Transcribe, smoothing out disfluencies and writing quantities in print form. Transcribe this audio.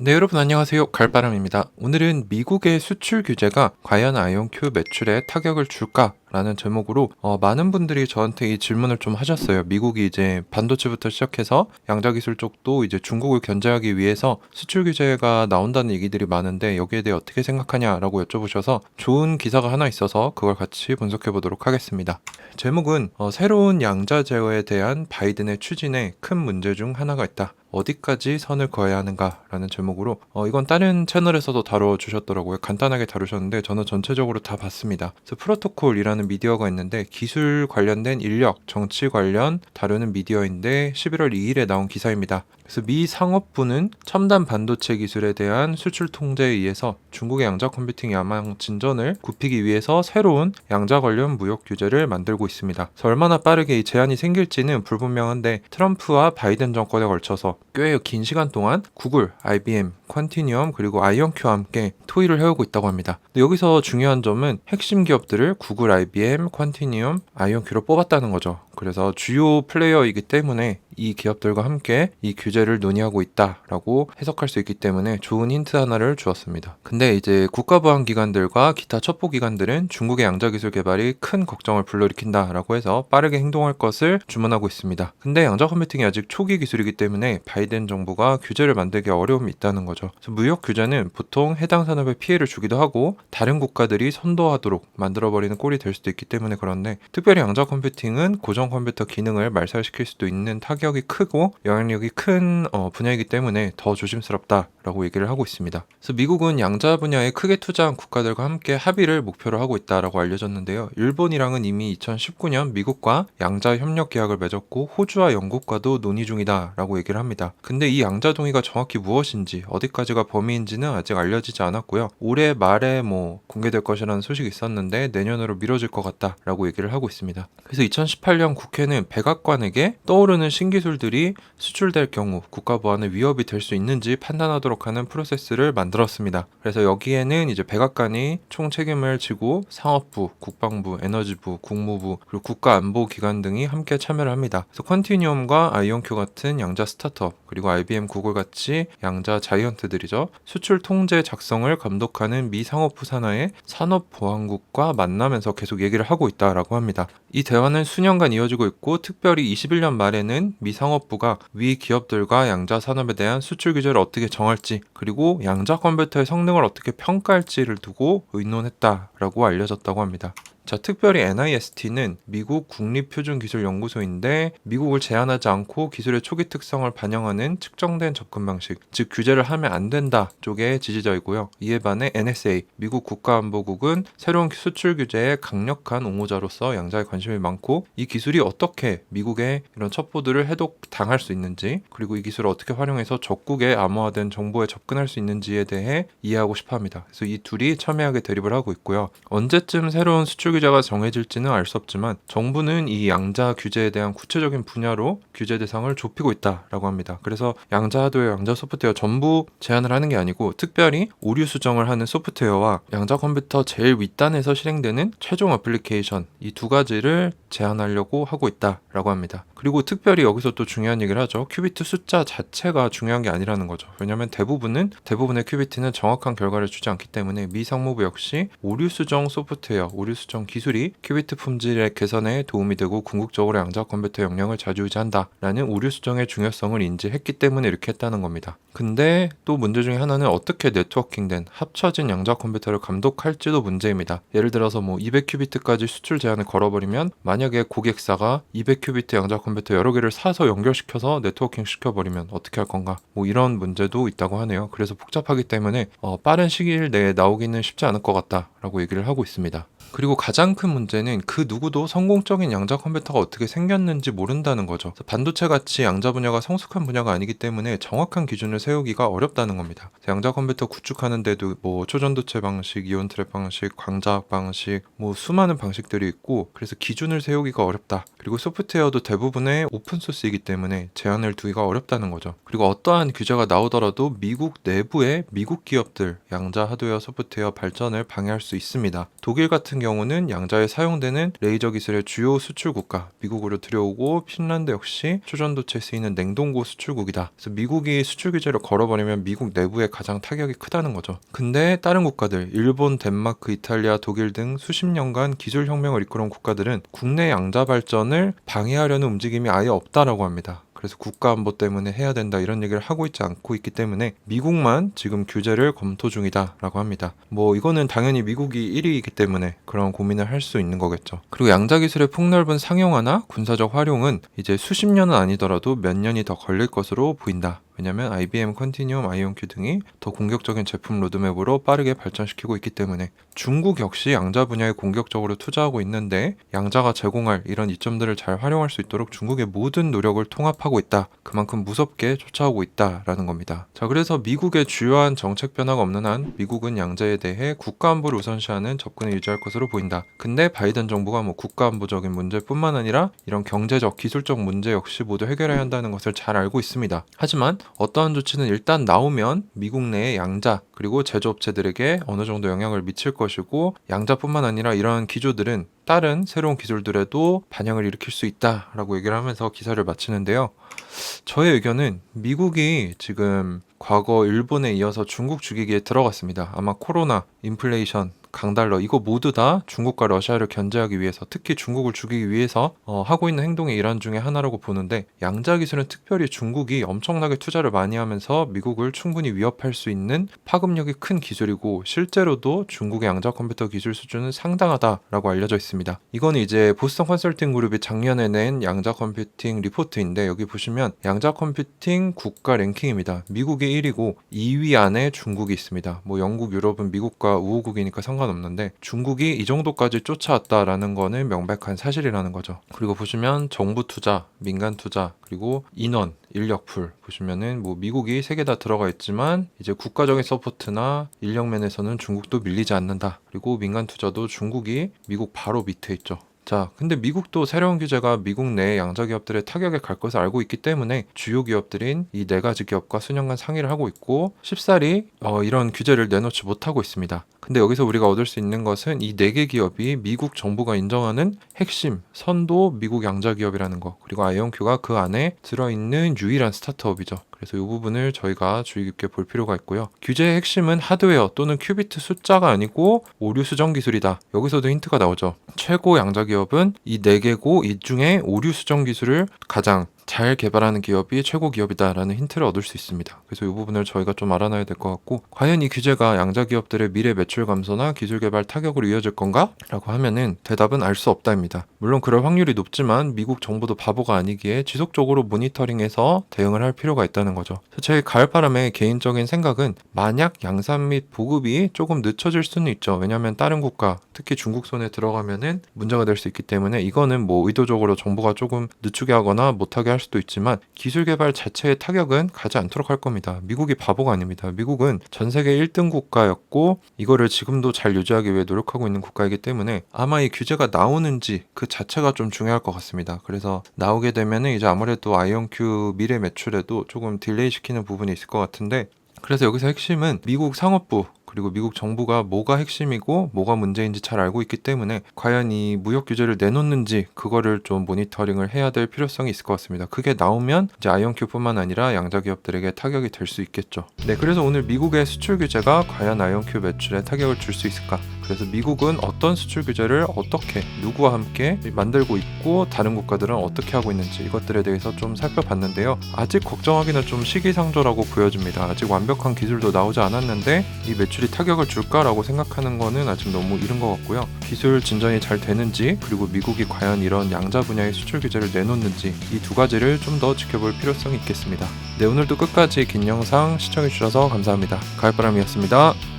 네, 여러분 안녕하세요. 갈바람입니다. 오늘은 미국의 수출 규제가 과연 아이온큐 매출에 타격을 줄까? 라는 제목으로 많은 분들이 저한테 이 질문을 좀 하셨어요. 미국이 이제 반도체부터 시작해서 양자기술 쪽도 이제 중국을 견제하기 위해서 수출 규제가 나온다는 얘기들이 많은데 여기에 대해 어떻게 생각하냐라고 여쭤보셔서 좋은 기사가 하나 있어서 그걸 같이 분석해 보도록 하겠습니다. 제목은 새로운 양자 제어에 대한 바이든의 추진에 큰 문제 중 하나가 있다. 어디까지 선을 그어야 하는가라는 제목으로 이건 다른 채널에서도 다뤄주셨더라고요. 간단하게 다루셨는데 저는 전체적으로 다 봤습니다. 그래서 프로토콜이라는 미디어가 있는데 기술 관련된 인력, 정치 관련 다루는 미디어인데 11월 2일에 나온 기사입니다. 그래서 미 상업부는 첨단 반도체 기술에 대한 수출 통제에 의해서 중국의 양자 컴퓨팅 야망 진전을 굽히기 위해서 새로운 양자 관련 무역 규제를 만들고 있습니다. 그래서 얼마나 빠르게 이 제한이 생길지는 불분명한데 트럼프와 바이든 정권에 걸쳐서 꽤 긴 시간 동안 구글, IBM, 퀀티니엄 그리고 아이온큐와 함께 토의를 해오고 있다고 합니다. 근데 여기서 중요한 점은 핵심 기업들을 구글, IBM, 퀀티니엄, 아이온큐로 뽑았다는 거죠. 그래서 주요 플레이어이기 때문에 이 기업들과 함께 이 규제를 논의하고 있다라고 해석할 수 있기 때문에 좋은 힌트 하나를 주었습니다. 근데 이제 국가보안기관들과 기타 첩보기관들은 중국의 양자기술 개발이 큰 걱정을 불러일으킨다라고 해서 빠르게 행동할 것을 주문하고 있습니다. 근데 양자 컴퓨팅이 아직 초기 기술이기 때문에 바이든 정부가 규제를 만들기 어려움이 있다는 거죠. 그래서 무역 규제는 보통 해당 산업에 피해를 주기도 하고 다른 국가들이 선도하도록 만들어버리는 꼴이 될 수도 있기 때문에 그런데 특별히 양자 컴퓨팅은 고정 컴퓨터 기능을 말살시킬 수도 있는 타격이 크고 영향력이 큰 분야이기 때문에 더 조심스럽다라고 얘기를 하고 있습니다. 그래서 미국은 양자 분야에 크게 투자한 국가들과 함께 합의를 목표로 하고 있다라고 알려졌는데요. 일본이랑은 이미 2019년 미국과 양자 협력 계약을 맺었고 호주와 영국과도 논의 중이다라고 얘기를 합니다. 근데 이 양자 동의가 정확히 무엇인지 어디까지가 범위인지는 아직 알려지지 않았고요. 올해 말에 공개될 것이라는 소식이 있었는데 내년으로 미뤄질 것 같다라고 얘기를 하고 있습니다. 그래서 2018년 국회는 백악관에게 떠오르는 신기술들이 수출될 경우 국가 보안에 위협이 될 수 있는지 판단하도록 하는 프로세스를 만들었습니다. 그래서 여기에는 이제 백악관이 총 책임을 지고 상업부, 국방부, 에너지부, 국무부 그리고 국가안보기관 등이 함께 참여를 합니다. 그래서 컨티니엄과 아이온큐 같은 양자 스타트업 그리고 IBM, 구글 같이 양자 자이언트들이죠. 수출 통제 작성을 감독하는 미 상업부 산하의 산업보안국과 만나면서 계속 얘기를 하고 있다라고 합니다. 이 대화는 수년간 이어지고 있고 특별히 21년 말에는 미 상업부가 위 기업들과 양자 산업에 대한 수출 규제를 어떻게 정할지 그리고 양자 컴퓨터의 성능을 어떻게 평가할지를 두고 의논했다라고 알려졌다고 합니다. 자, 특별히 NIST는 미국 국립표준기술연구소인데 미국을 제한하지 않고 기술의 초기 특성을 반영하는 측정된 접근 방식, 즉 규제를 하면 안 된다 쪽의 지지자이고요. 이에 반해 NSA, 미국 국가안보국은 새로운 수출 규제에 강력한 옹호자로서 양자에 관심이 많고 이 기술이 어떻게 미국의 이런 첩보들을 해독당할 수 있는지 그리고 이 기술을 어떻게 활용해서 적국의 암호화된 정보에 접근할 수 있는지에 대해 이해하고 싶어합니다. 그래서 이 둘이 첨예하게 대립을 하고 있고요. 언제쯤 새로운 수출 규제가 정해질지는 알 수 없지만 정부는 이 양자 규제에 대한 구체적인 분야로 규제 대상을 좁히고 있다라고 합니다. 그래서 양자 하드웨어, 양자 소프트웨어 전부 제한을 하는 게 아니고 특별히 오류 수정을 하는 소프트웨어와 양자 컴퓨터 제일 윗단에서 실행되는 최종 애플리케이션 이 두 가지를 제한하려고 하고 있다라고 합니다. 그리고 특별히 여기서 또 중요한 얘기를 하죠. 큐비트 숫자 자체가 중요한 게 아니라는 거죠. 왜냐하면 대부분의 큐비트는 정확한 결과를 주지 않기 때문에 미 상무부 역시 오류 수정 소프트웨어, 오류 수정 기술이 큐비트 품질의 개선에 도움이 되고 궁극적으로 양자 컴퓨터 역량을 좌지우지한다라는 오류 수정의 중요성을 인지했기 때문에 이렇게 했다는 겁니다. 근데 또 문제 중에 하나는 어떻게 네트워킹된 합쳐진 양자 컴퓨터를 감독할지도 문제입니다. 예를 들어서 200큐비트까지 수출 제한을 걸어버리면 만약에 고객사가 200큐비트 양자 컴퓨터 여러 개를 사서 연결시켜서 네트워킹 시켜버리면 어떻게 할 건가? 이런 문제도 있다고 하네요. 그래서 복잡하기 때문에 빠른 시일 내에 나오기는 쉽지 않을 것 같다라고 얘기를 하고 있습니다. 그리고 가장 큰 문제는 그 누구도 성공적인 양자 컴퓨터가 어떻게 생겼는지 모른다는 거죠. 반도체 같이 양자 분야가 성숙한 분야가 아니기 때문에 정확한 기준을 세우기가 어렵다는 겁니다. 양자 컴퓨터 구축하는데도 초전도체 방식, 이온 트랩 방식, 광자학 방식, 수많은 방식들이 있고 그래서 기준을 세우기가 어렵다. 그리고 소프트웨어도 대부분의 오픈소스이기 때문에 제한을 두기가 어렵다는 거죠. 그리고 어떠한 규제가 나오더라도 미국 내부의 미국 기업들 양자 하드웨어 소프트웨어 발전을 방해할 수 있습니다. 독일 같은 같은 경우는 양자에 사용되는 레이저 기술의 주요 수출 국가, 미국으로 들여오고 핀란드 역시 초전도체에 쓰이는 냉동고 수출국이다. 그래서 미국이 수출 규제를 걸어버리면 미국 내부에 가장 타격이 크다는 거죠. 근데 다른 국가들, 일본, 덴마크, 이탈리아, 독일 등 수십 년간 기술 혁명을 이끌어온 국가들은 국내 양자 발전을 방해하려는 움직임이 아예 없다라고 합니다. 그래서 국가안보 때문에 해야 된다 이런 얘기를 하고 있지 않고 있기 때문에 미국만 지금 규제를 검토 중이다라고 합니다. 뭐 이거는 당연히 미국이 1위이기 때문에 그런 고민을 할 수 있는 거겠죠. 그리고 양자 기술의 폭넓은 상용화나 군사적 활용은 이제 수십 년은 아니더라도 몇 년이 더 걸릴 것으로 보인다. 왜냐면 IBM, 컨티니움, 아이온큐 등이 더 공격적인 제품 로드맵으로 빠르게 발전시키고 있기 때문에 중국 역시 양자 분야에 공격적으로 투자하고 있는데 양자가 제공할 이런 이점들을 잘 활용할 수 있도록 중국의 모든 노력을 통합하고 있다. 그만큼 무섭게 쫓아오고 있다라는 겁니다. 자, 그래서 미국의 주요한 정책 변화가 없는 한 미국은 양자에 대해 국가안보를 우선시하는 접근을 유지할 것으로 보인다. 근데 바이든 정부가 뭐 국가안보적인 문제뿐만 아니라 이런 경제적, 기술적 문제 역시 모두 해결해야 한다는 것을 잘 알고 있습니다. 하지만 어떠한 조치는 일단 나오면 미국 내의 양자 그리고 제조업체들에게 어느 정도 영향을 미칠 것이고 양자뿐만 아니라 이러한 기조들은 다른 새로운 기술들에도 반영을 일으킬 수 있다라고 얘기를 하면서 기사를 마치는데요. 저의 의견은 미국이 지금 과거 일본에 이어서 중국 죽이기에 들어갔습니다. 아마 코로나, 인플레이션, 강달러 이거 모두 다 중국과 러시아를 견제하기 위해서 특히 중국을 죽이기 위해서 하고 있는 행동의 일환 중에 하나라고 보는데 양자 기술은 특별히 중국이 엄청나게 투자를 많이 하면서 미국을 충분히 위협할 수 있는 파급력이 큰 기술이고 실제로도 중국의 양자 컴퓨터 기술 수준은 상당하다라고 알려져 있습니다. 이거는 이제 보스턴 컨설팅 그룹이 작년에 낸 양자 컴퓨팅 리포트인데 여기 보시면 양자 컴퓨팅 국가 랭킹입니다. 미국이 1위고 2위 안에 중국이 있습니다. 뭐 영국, 유럽은 미국과 우호국이니까 상관없는데 중국이 이 정도까지 쫓아왔다라는 거는 명백한 사실이라는 거죠. 그리고 보시면 정부 투자, 민간 투자, 그리고 인원, 인력풀 보시면은 뭐 미국이 세 개 다 들어가 있지만 이제 국가적인 서포트나 인력 면에서는 중국도 밀리지 않는다. 그리고 민간 투자도 중국이 미국 바로 밑에 있죠. 자, 근데 미국도 새로운 규제가 미국 내 양자 기업들의 타격에 갈 것을 알고 있기 때문에 주요 기업들인 이 네 가지 기업과 수년간 상의를 하고 있고 쉽사리 이런 규제를 내놓지 못하고 있습니다. 근데 여기서 우리가 얻을 수 있는 것은 이 네 개 기업이 미국 정부가 인정하는 핵심, 선도 미국 양자 기업이라는 거, 그리고 아이온큐가 그 안에 들어있는 유일한 스타트업이죠. 그래서 이 부분을 저희가 주의 깊게 볼 필요가 있고요. 규제의 핵심은 하드웨어 또는 큐비트 숫자가 아니고 오류 수정 기술이다. 여기서도 힌트가 나오죠. 최고 양자 기업은 이 4개고 이 중에 오류 수정 기술을 가장 잘 개발하는 기업이 최고 기업이다라는 힌트를 얻을 수 있습니다. 그래서 이 부분을 저희가 좀 알아놔야 될 것 같고 과연 이 규제가 양자 기업들의 미래 매출 감소나 기술 개발 타격으로 이어질 건가? 라고 하면은 대답은 알 수 없다입니다. 물론 그럴 확률이 높지만 미국 정부도 바보가 아니기에 지속적으로 모니터링해서 대응을 할 필요가 있다는 거죠. 제 가을바람의 개인적인 생각은 만약 양산 및 보급이 조금 늦춰질 수는 있죠. 왜냐하면 다른 국가, 특히 중국 손에 들어가면은 문제가 될 수 있기 때문에 이거는 뭐 의도적으로 정부가 조금 늦추게 하거나 못하게 할 수도 있지만 기술 개발 자체의 타격은 가지 않도록 할 겁니다. 미국이 바보가 아닙니다. 미국은 전 세계 1등 국가였고 이거를 지금도 잘 유지하기 위해 노력하고 있는 국가이기 때문에 아마 이 규제가 나오는지 그 자체가 좀 중요할 것 같습니다. 그래서 나오게 되면은 이제 아무래도 아이온큐 미래 매출에도 조금 딜레이 시키는 부분이 있을 것 같은데 그래서 여기서 핵심은 미국 상업부 그리고 미국 정부가 뭐가 핵심이고 뭐가 문제인지 잘 알고 있기 때문에 과연 이 무역 규제를 내놓는지 그거를 좀 모니터링을 해야 될 필요성이 있을 것 같습니다. 그게 나오면 이제 아이온큐뿐만 아니라 양자 기업들에게 타격이 될 수 있겠죠. 네, 그래서 오늘 미국의 수출 규제가 과연 아이온큐 매출에 타격을 줄 수 있을까? 그래서 미국은 어떤 수출 규제를 어떻게 누구와 함께 만들고 있고 다른 국가들은 어떻게 하고 있는지 이것들에 대해서 좀 살펴봤는데요. 아직 걱정하기는 좀 시기상조라고 보여집니다. 아직 완벽한 기술도 나오지 않았는데 이 매출이 타격을 줄까라고 생각하는 거는 아직 너무 이른 것 같고요. 기술 진전이 잘 되는지 그리고 미국이 과연 이런 양자 분야의 수출 규제를 내놓는지 이 두 가지를 좀 더 지켜볼 필요성이 있겠습니다. 네, 오늘도 끝까지 긴 영상 시청해주셔서 감사합니다. 가을바람이었습니다.